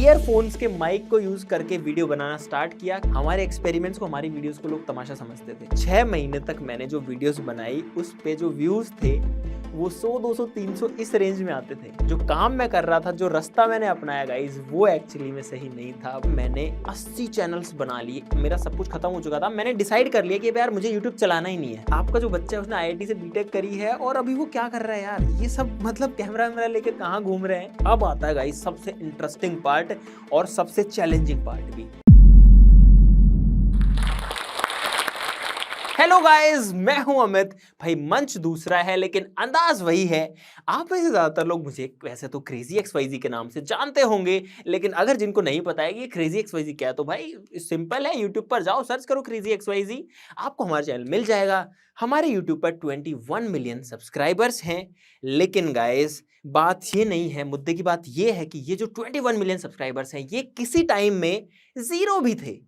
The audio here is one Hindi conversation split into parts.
ईयरफोन्स के माइक को यूज करके वीडियो बनाना स्टार्ट किया। हमारे एक्सपेरिमेंट्स को, हमारी वीडियोस को लोग तमाशा समझते थे। 6 महीने तक मैंने जो वीडियोस बनाई उस पे जो व्यूज थे वो 100, 200, 300 इस रेंज में आते थे। जो काम मैं कर रहा था, जो रास्ता मैंने अपनाया गाइस, वो एक्चुअली में सही नहीं था। मैंने 80 चैनल्स बना लिए, मेरा सब कुछ खत्म हो चुका था। मैंने डिसाइड कर लिया कि यार मुझे यूट्यूब चलाना ही नहीं है। आपका जो बच्चा है उसने IIT से बीटेक करी है और अभी वो क्या कर रहा है यार, ये सब मतलब कैमरा वैमरा लेकर कहाँ घूम रहे हैं। अब आता है गाइस सबसे इंटरेस्टिंग पार्ट और सबसे चैलेंजिंग पार्ट भी। हेलो गाइस, मैं हूं अमित। भाई मंच दूसरा है लेकिन अंदाज वही है। आप में से ज्यादातर लोग मुझे वैसे तो क्रेजी XYZ के नाम से जानते होंगे, लेकिन अगर जिनको नहीं पता है कि ये क्रेजी XYZ क्या है तो भाई सिंपल है, यूट्यूब पर जाओ, सर्च करो क्रेजी XYZ, आपको हमारा चैनल मिल जाएगा। हमारे यूट्यूब पर 21 मिलियन सब्सक्राइबर्स हैं। लेकिन गाइस बात ये नहीं है, मुद्दे की बात ये है कि ये जो 21 मिलियन सब्सक्राइबर्स हैं ये किसी टाइम में जीरो भी थे।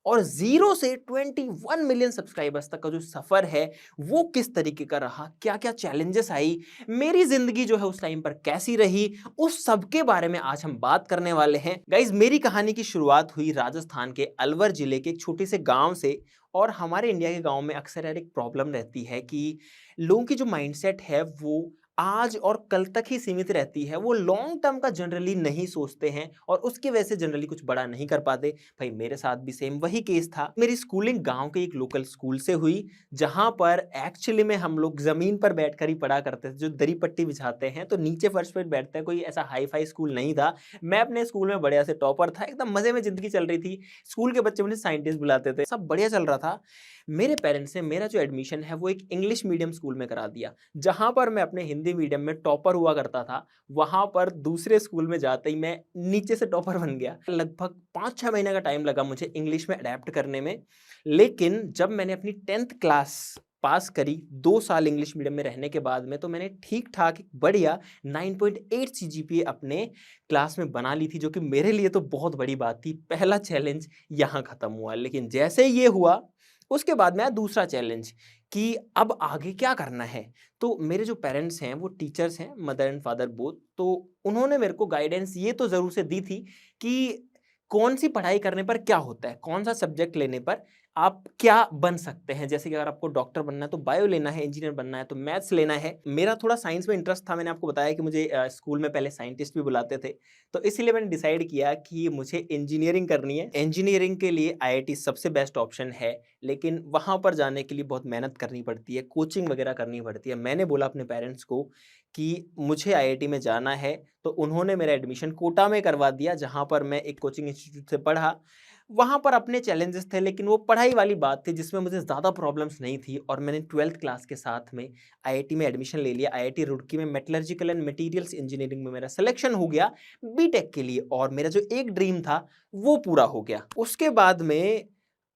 और जीरो से 21 मिलियन सब्सक्राइबर्स तक का जो सफर है वो किस तरीके का रहा, क्या क्या चैलेंजेस आई, मेरी जिंदगी जो है उस टाइम पर कैसी रही, उस सब के बारे में आज हम बात करने वाले हैं। गाइज मेरी कहानी की शुरुआत हुई राजस्थान के अलवर जिले के एक छोटे से गांव से। और हमारे इंडिया के गांव में अक्सर यार एक प्रॉब्लम रहती है कि लोगों की जो माइंडसेट है वो आज और कल तक ही सीमित रहती है। वो लॉन्ग टर्म का जनरली नहीं सोचते हैं और उसकी वजह से जनरली कुछ बड़ा नहीं कर पाते। भाई मेरे साथ भी सेम वही केस था। मेरी स्कूलिंग गांव के एक लोकल स्कूल से हुई, जहां पर एक्चुअली में हम लोग जमीन पर बैठकर ही पढ़ा करते थे। जो दरी पट्टी बिछाते हैं तो नीचे फर्श पर बैठते हैं, कोई ऐसा हाई फाई स्कूल नहीं था। मैं अपने स्कूल में बढ़िया से टॉपर था, एकदम मजे में जिंदगी चल रही थी। स्कूल के बच्चे मुझे साइंटिस्ट बुलाते थे, सब बढ़िया चल रहा था। मेरे पेरेंट्स ने मेरा जो एडमिशन है वो एक इंग्लिश मीडियम स्कूल में करा दिया। जहां पर मैं अपने हिंदी मीडियम में टॉपर हुआ करता था, वहां पर दूसरे स्कूल में जाते ही मैं नीचे से टॉपर बन गया। लगभग 5-6 महीने का टाइम लगा मुझे इंग्लिश में अडेप्ट करने में। लेकिन जब मैंने अपनी 10th क्लास पास करी 2 साल इंग्लिश मीडियम में रहने के बाद में, तो मैंने ठीक ठाक बढ़िया 9.8 CGPA अपने क्लास में बना ली थी, जो कि मेरे लिए तो बहुत बड़ी बात थी। पहला चैलेंज यहाँ खत्म हुआ। लेकिन जैसे ये हुआ उसके बाद में दूसरा चैलेंज कि अब आगे क्या करना है। तो मेरे जो पेरेंट्स हैं वो टीचर्स हैं, मदर एंड फादर बोथ। तो उन्होंने मेरे को गाइडेंस ये तो जरूर से दी थी कि कौन सी पढ़ाई करने पर क्या होता है, कौन सा सब्जेक्ट लेने पर आप क्या बन सकते हैं। जैसे कि अगर आपको डॉक्टर बनना है तो बायो लेना है, इंजीनियर बनना है तो मैथ्स लेना है। मेरा थोड़ा साइंस में इंटरेस्ट था, मैंने आपको बताया कि मुझे स्कूल में पहले साइंटिस्ट भी बुलाते थे। तो इसीलिए मैंने डिसाइड किया कि मुझे इंजीनियरिंग करनी है। इंजीनियरिंग के लिए IIT सबसे बेस्ट ऑप्शन है, लेकिन वहां पर जाने के लिए बहुत मेहनत करनी पड़ती है, कोचिंग वगैरह करनी पड़ती है। मैंने बोला अपने पेरेंट्स को कि मुझे IIT में जाना है, तो उन्होंने मेरा एडमिशन कोटा में करवा दिया, जहां पर मैं एक कोचिंग इंस्टीट्यूट से पढ़ा। वहां पर अपने चैलेंजेस थे, लेकिन वो पढ़ाई वाली बात थी जिसमें मुझे ज़्यादा प्रॉब्लम्स नहीं थी। और मैंने 12th क्लास के साथ में IIT में एडमिशन ले लिया। IIT रुड़की में मेटलर्जिकल एंड मटेरियल्स इंजीनियरिंग में मेरा सिलेक्शन हो गया बीटेक के लिए, और मेरा जो एक ड्रीम था वो पूरा हो गया। उसके बाद में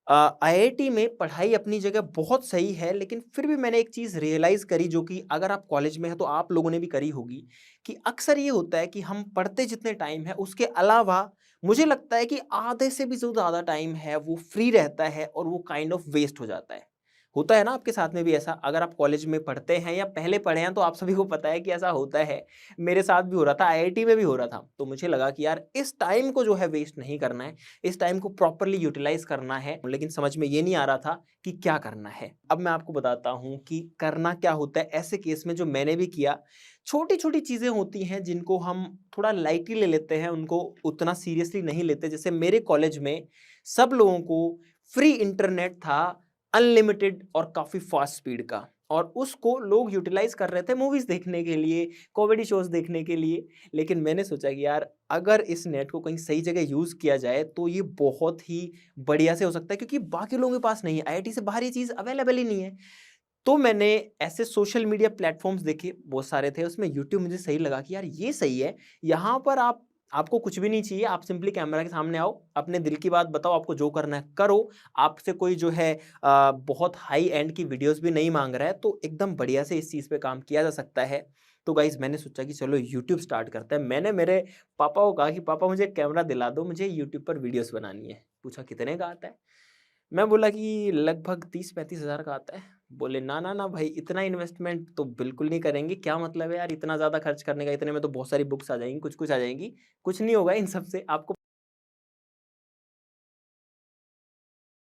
IIT में पढ़ाई अपनी जगह बहुत सही है, लेकिन फिर भी मैंने एक चीज़ रियलाइज़ करी, जो कि अगर आप कॉलेज में हैं तो आप लोगों ने भी करी होगी, कि अक्सर ये होता है कि हम पढ़ते जितने टाइम है उसके अलावा मुझे लगता है कि आधे से भी जो ज़्यादा टाइम है वो फ्री रहता है और वो काइंड ऑफ वेस्ट हो जाता है। होता है ना आपके साथ में भी ऐसा? अगर आप कॉलेज में पढ़ते हैं या पहले पढ़े हैं तो आप सभी को पता है कि ऐसा होता है। मेरे साथ भी हो रहा था, IIT में भी हो रहा था। तो मुझे लगा कि यार इस टाइम को जो है वेस्ट नहीं करना है, इस टाइम को प्रॉपरली यूटिलाइज करना है। लेकिन समझ में ये नहीं आ रहा था कि क्या करना है। अब मैं आपको बताता हूँ कि करना क्या होता है ऐसे केस में, जो मैंने भी किया। छोटी छोटी चीज़ें होती हैं जिनको हम थोड़ा लाइटली ले लेते हैं, उनको उतना सीरियसली नहीं लेते। जैसे मेरे कॉलेज में सब लोगों को फ्री इंटरनेट था, अनलिमिटेड और काफ़ी फास्ट स्पीड का, और उसको लोग यूटिलाइज कर रहे थे मूवीज़ देखने के लिए, कॉमेडी शोज़ देखने के लिए। लेकिन मैंने सोचा कि यार अगर इस नेट को कहीं सही जगह यूज़ किया जाए तो ये बहुत ही बढ़िया से हो सकता है, क्योंकि बाकी लोगों के पास नहीं है, IIT से बाहर ये चीज़ अवेलेबल ही नहीं है। तो मैंने ऐसे सोशल मीडिया प्लेटफॉर्म्स देखे, बहुत सारे थे, उसमें यूट्यूब मुझे सही लगा कि यार ये सही है। यहाँ पर आपको कुछ भी नहीं चाहिए, आप सिंपली कैमरा के सामने आओ, अपने दिल की बात बताओ, आपको जो करना है करो। आपसे कोई जो है बहुत हाई एंड की वीडियोस भी नहीं मांग रहा है, तो एकदम बढ़िया से इस चीज़ पे काम किया जा सकता है। तो गाइज मैंने सोचा कि चलो यूट्यूब स्टार्ट करते हैं। मैंने मेरे पापा को कहा कि पापा मुझे कैमरा दिला दो, मुझे यूट्यूब पर वीडियोस बनानी है। पूछा कितने का आता है? मैं बोला कि लगभग 30-35 हज़ार का आता है। बोले ना ना ना भाई, इतना इन्वेस्टमेंट तो बिल्कुल नहीं करेंगे। क्या मतलब है यार इतना ज़्यादा खर्च करने का? इतने में तो बहुत सारी बुक्स आ जाएंगी, कुछ कुछ आ जाएंगी, कुछ नहीं होगा इन सब से। आपको